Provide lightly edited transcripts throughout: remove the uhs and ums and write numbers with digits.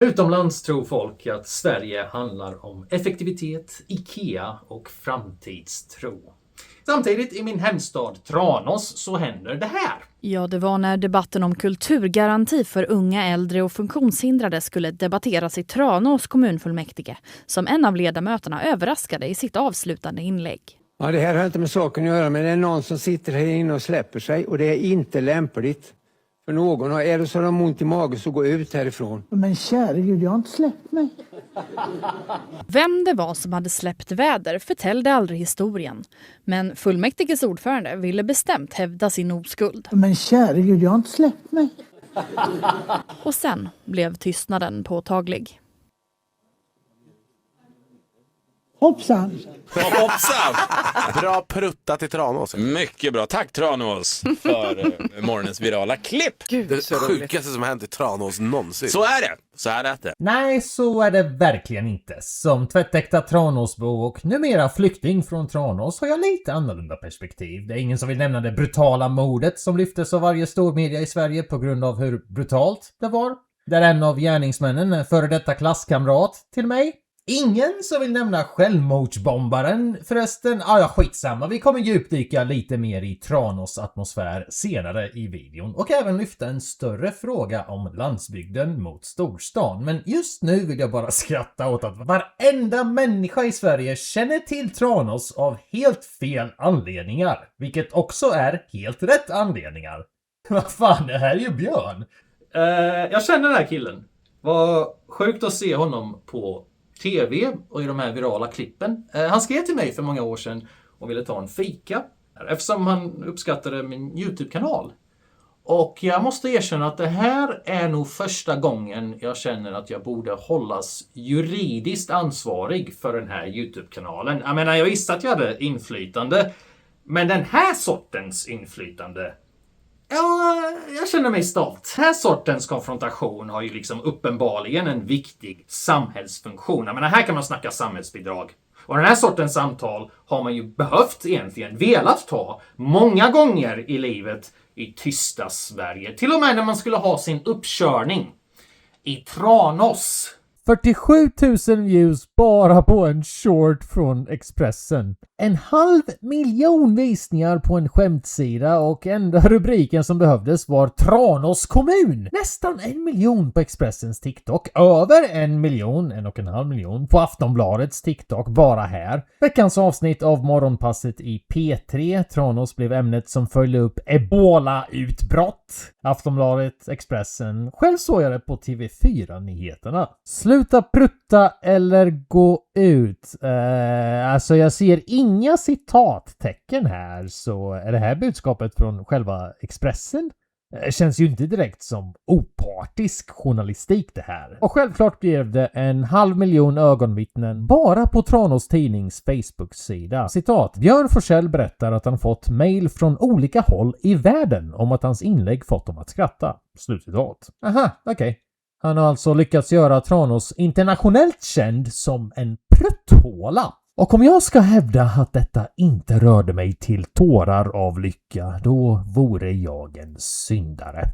Utomlands tror folk att Sverige handlar om effektivitet, IKEA och framtidstro. Samtidigt i min hemstad Tranås så händer det här. Ja, det var när debatten om kulturgaranti för unga, äldre och funktionshindrade skulle debatteras i Tranås kommunfullmäktige som en av ledamöterna överraskade i sitt avslutande inlägg. Ja, det här har inte med saken att göra, men det är någon som sitter här inne och släpper sig och det är inte lämpligt för någon. Och är det så de har ont i magen så gå ut härifrån. Men kära Gud, jag har inte släppt mig. Vem det var som hade släppt väder förtällde aldrig historien. Men fullmäktiges ordförande ville bestämt hävda sin oskuld. Men kära Gud, jag har inte släppt mig. Och sen blev tystnaden påtaglig. Hoppsan! Hoppsan! Bra pruttat i Tranås. Mycket bra. Tack Tranås för morgonens virala klipp. Gud, Det sjukaste som har hänt i Tranås någonsin. Så är det. Så här är det. Nej, så är det verkligen inte. Som tvättäkta Tranåsbo och numera flykting från Tranås har jag lite annorlunda perspektiv. Det är ingen som vill nämna det brutala mordet som lyftes av varje stormedia i Sverige på grund av hur brutalt det var. Där en av gärningsmännen är före detta klasskamrat till mig. Ingen som vill nämna självmordsbombaren förresten. Skitsamma. Vi kommer djupdyka lite mer i Tranås atmosfär senare i videon. Och även lyfta en större fråga om landsbygden mot storstan. Men just nu vill jag bara skratta åt att varenda människa i Sverige känner till Tranås av helt fel anledningar. Vilket också är helt rätt anledningar. Vad fan, det här är ju Björn. Jag känner den här killen. Vad sjukt att se honom på TV och i de här virala klippen. Han skrev till mig för många år sedan och ville ta en fika eftersom han uppskattade min YouTube-kanal. Och jag måste erkänna att det här är nog första gången jag känner att jag borde hållas juridiskt ansvarig för den här YouTube-kanalen. Jag menar, jag visste att jag hade inflytande, men den här sortens inflytande, ja, jag känner mig stolt. Den här sortens konfrontation har ju liksom uppenbarligen en viktig samhällsfunktion. Jag menar, här kan man snacka samhällsbidrag. Och den här sortens samtal har man ju behövt egentligen, velat ta många gånger i livet i tysta Sverige. Till och med när man skulle ha sin uppkörning i Tranås. 47 000 views bara på en short från Expressen. 500 000 visningar på en skämtsida och enda rubriken som behövdes var Tranås kommun. Nästan 1 miljon på Expressens TikTok. Över 1,5 miljon på Aftonbladets TikTok bara här. Veckans avsnitt av morgonpasset i P3. Tranås blev ämnet som följde upp Ebola-utbrott. Aftonbladet, Expressen. Själv såg jag det på TV4-nyheterna. Sluta prutta eller gå ut. Alltså jag ser inga citattecken här, så är det här budskapet från själva Expressen? Känns ju inte direkt som opartisk journalistik det här. Och självklart blev det 500 000 ögonvittnen bara på Tranås tidnings Facebook-sida. Citat: Björn Forsell berättar att han fått mejl från olika håll i världen om att hans inlägg fått dem att skratta. Slutcitat. Aha, okej. Han har alltså lyckats göra Tranås internationellt känd som en prutthåla. Och om jag ska hävda att detta inte rörde mig till tårar av lycka, då vore jag en syndare.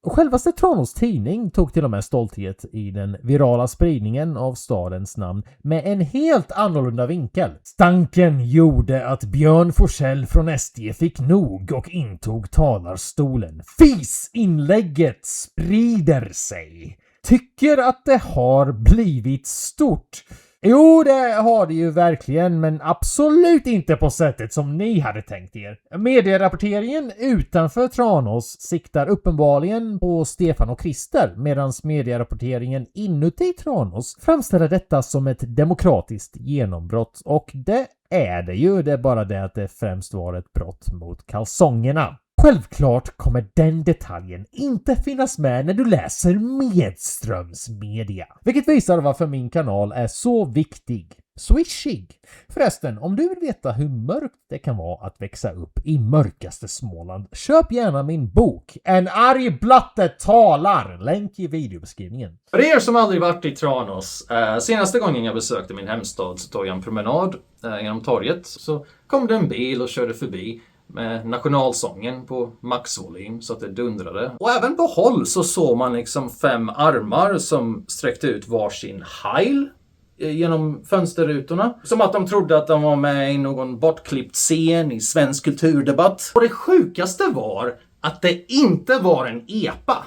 Självaste Tranås tidning tog till och med stolthet i den virala spridningen av stadens namn med en helt annorlunda vinkel. Stanken gjorde att Björn Forsell från SD fick nog och intog talarstolen. Fis-inlägget sprider sig. Tycker att det har blivit stort. Jo, det har det ju verkligen, men absolut inte på sättet som ni hade tänkt er. Medierapporteringen utanför Tranås siktar uppenbarligen på Stefan och Christer, medan medierapporteringen inuti Tranås framställer detta som ett demokratiskt genombrott. Och det är det ju, det är bara det att det främst var ett brott mot kalsongerna. Självklart kommer den detaljen inte finnas med när du läser medströmsmedia. Vilket visar varför min kanal är så viktig. Swishig. Förresten, om du vill veta hur mörkt det kan vara att växa upp i mörkaste Småland, köp gärna min bok En arg blatte talar. Länk i videobeskrivningen. För er som aldrig varit i Tranås, senaste gången jag besökte min hemstad så tog jag en promenad genom torget. Så kom det en bil och körde förbi. med nationalsången på maxvolym så att det dundrade. Och även på håll så såg man liksom 5 armar som sträckte ut varsin heil genom fönsterrutorna. Som att de trodde att de var med i någon bortklippt scen i svensk kulturdebatt. Och det sjukaste var att det inte var en epa.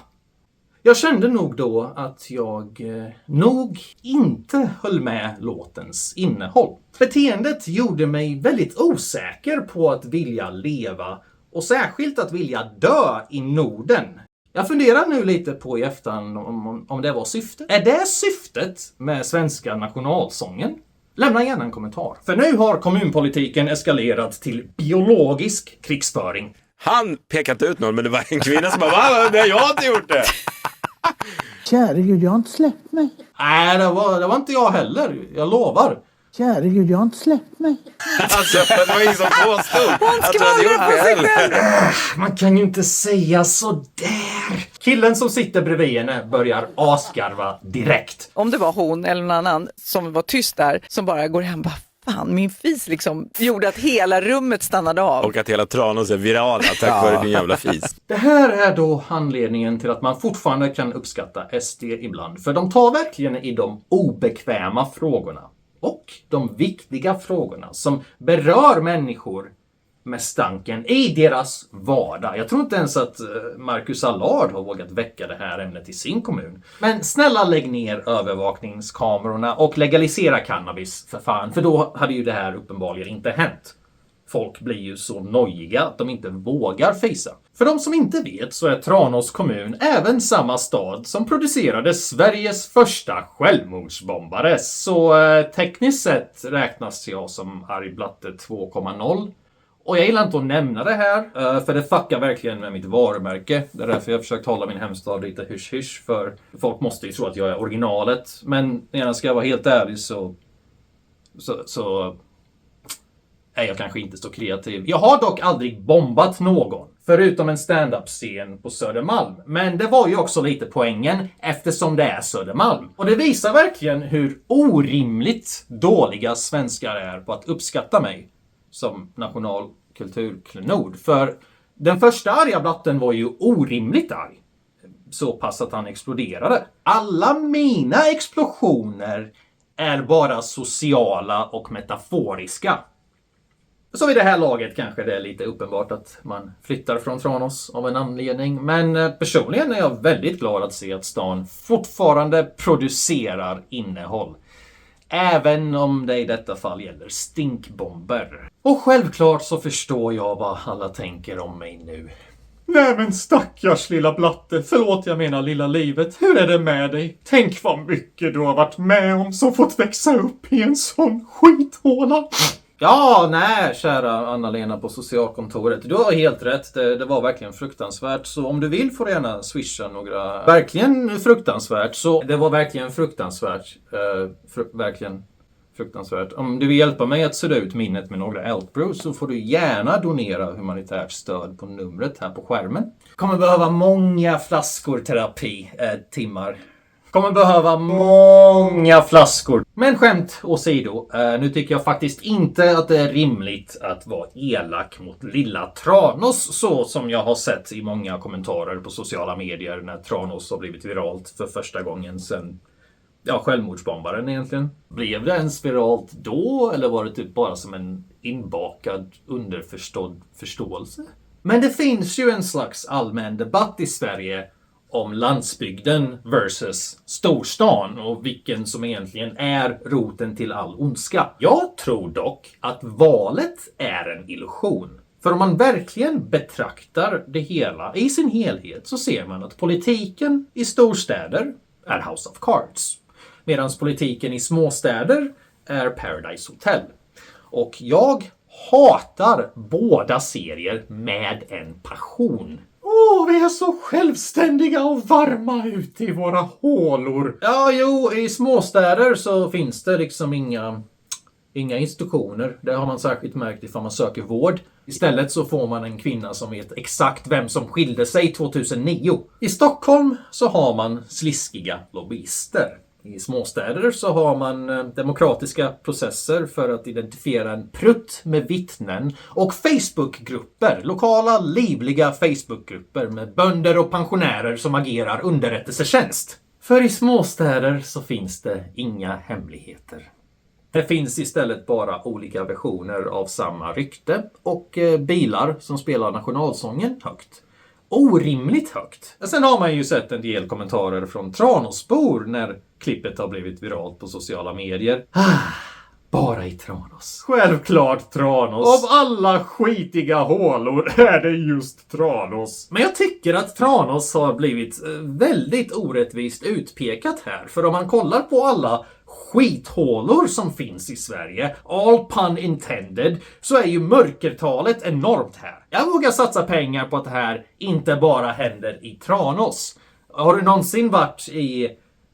Jag kände nog då att jag nog inte höll med låtens innehåll. Beteendet gjorde mig väldigt osäker på att vilja leva och särskilt att vilja dö i Norden. Jag funderar nu lite på i efterhand om det var syftet. Är det syftet med svenska nationalsången? Lämna gärna en kommentar. För nu har kommunpolitiken eskalerat till biologisk krigsföring. Han pekade ut någon, men det var en kvinna som bara, va? Nej, jag har inte gjort det. Käre Gud, jag har inte släppt mig. Nej, det var inte jag heller. Jag lovar. Käre Gud, jag har inte släppt mig. Alltså, det var ingen som påstod att du hade gjort det heller. Man kan ju inte säga så där. Killen som sitter bredvid henne börjar asgarva direkt. Om det var hon eller någon annan som var tyst där, som bara går hem, bara fan, min fis liksom gjorde att hela rummet stannade av. Och att hela Tranås är virala tack vare din jävla fis. Det här är då anledningen till att man fortfarande kan uppskatta SD ibland. För de tar verkligen i de obekväma frågorna. Och de viktiga frågorna som berör människor med stanken i deras vardag. Jag tror inte ens att Marcus Allard har vågat väcka det här ämnet i sin kommun. Men snälla lägg ner övervakningskamerorna och legalisera cannabis för fan. För då hade ju det här uppenbarligen inte hänt. Folk blir ju så nojiga att de inte vågar fejsa. För de som inte vet så är Tranås kommun även samma stad som producerade Sveriges första självmordsbombare. Så tekniskt sett räknas jag som Arg Blatte 2.0. Och jag gillar inte att nämna det här, för det fuckar verkligen med mitt varumärke. Det är därför jag har försökt hålla min hemstad lite hysch-hysch, för folk måste ju tro att jag är originalet. Men när jag ska vara helt ärlig så är jag kanske inte så kreativ. Jag har dock aldrig bombat någon, förutom en stand-up-scen på Södermalm. Men det var ju också lite poängen, eftersom det är Södermalm. Och det visar verkligen hur orimligt dåliga svenskar är på att uppskatta mig som nationalkulturklenod. För den första arga blatten var ju orimligt arg. Så pass att han exploderade. Alla mina explosioner är bara sociala och metaforiska. Så vid det här laget kanske det är lite uppenbart att man flyttar från Tranås av en anledning. Men personligen är jag väldigt glad att se att stan fortfarande producerar innehåll. Även om det i detta fall gäller stinkbomber. Och självklart så förstår jag vad alla tänker om mig nu. Nej men stackars lilla blatte, förlåt jag menar lilla livet, hur är det med dig? Tänk vad mycket du har varit med om som fått växa upp i en sån skithåla. Ja, nej, kära Anna-Lena på socialkontoret. Du har helt rätt, det var verkligen fruktansvärt. Så om du vill får du gärna swisha några. Verkligen fruktansvärt, så det var verkligen fruktansvärt. Verkligen fruktansvärt. Om du vill hjälpa mig att sudda ut minnet med några Elkbros så får du gärna donera humanitärt stöd på numret här på skärmen. Kommer behöva många flaskor terapi, timmar. Kommer behöva många flaskor. Men skämt åsido, nu tycker jag faktiskt inte att det är rimligt att vara elak mot lilla Tranås, så som jag har sett i många kommentarer på sociala medier när Tranås har blivit viralt för första gången sedan självmordsbombaren egentligen. Blev det ens viralt då, eller var det typ bara som en inbakad underförstådd förståelse? Men det finns ju en slags allmän debatt i Sverige om landsbygden versus storstan och vilken som egentligen är roten till all ondska. Jag tror dock att valet är en illusion. För om man verkligen betraktar det hela i sin helhet så ser man att politiken i storstäder är House of Cards. Medan politiken i småstäder är Paradise Hotel. Och jag hatar båda serier med en passion. Vi är så självständiga och varma ute i våra hålor. Ja, jo, i småstäder så finns det liksom inga institutioner. Det har man särskilt märkt ifall man söker vård. Istället så får man en kvinna som vet exakt vem som skilde sig 2009. I Stockholm så har man sliskiga lobbyister. I småstäder så har man demokratiska processer för att identifiera en prutt med vittnen och Facebookgrupper, lokala livliga Facebookgrupper med bönder och pensionärer som agerar underrättelsetjänst. För i småstäder så finns det inga hemligheter. Det finns istället bara olika versioner av samma rykte och bilar som spelar nationalsången högt. Orimligt högt. Sen har man ju sett en del kommentarer från Tranåsbor när klippet har blivit viralt på sociala medier. Bara i Tranås. Självklart Tranås. Av alla skitiga hålor är det just Tranås. Men jag tycker att Tranås har blivit väldigt orättvist utpekat här. För om man kollar på alla skithålor som finns i Sverige, all pun intended, så är ju mörkertalet enormt här. Jag vågar satsa pengar på att det här inte bara händer i Tranås. Har du någonsin varit i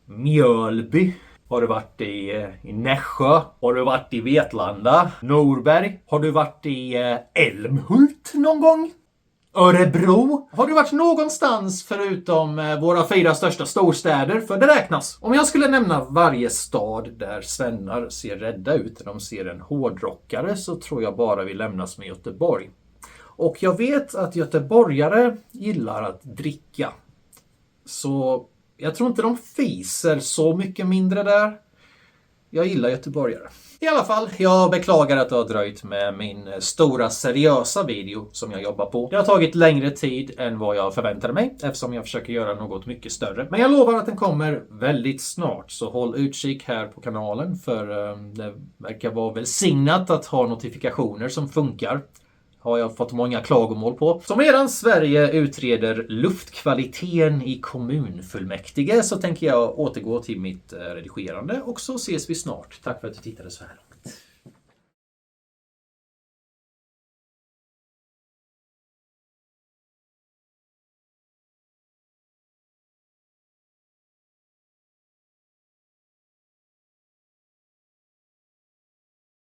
Mjölby? Har du varit i Nässjö? Har du varit i Vetlanda? Norberg? Har du varit i Älmhult någon gång? Örebro? Har du varit någonstans förutom våra 4 största storstäder? För det räknas. Om jag skulle nämna varje stad där svennar ser rädda ut när de ser en hårdrockare så tror jag bara vi lämnas med Göteborg. Och jag vet att göteborgare gillar att dricka. Så jag tror inte de fiser så mycket mindre där. Jag gillar göteborgare. I alla fall, jag beklagar att det har dröjt med min stora seriösa video som jag jobbar på. Det har tagit längre tid än vad jag förväntade mig eftersom jag försöker göra något mycket större. Men jag lovar att den kommer väldigt snart, så håll utkik här på kanalen för det verkar vara välsignat att ha notifikationer som funkar. Har jag fått många klagomål på. Så medan Sverige utreder luftkvaliteten i kommunfullmäktige så tänker jag återgå till mitt redigerande och så ses vi snart. Tack för att du tittade så här långt.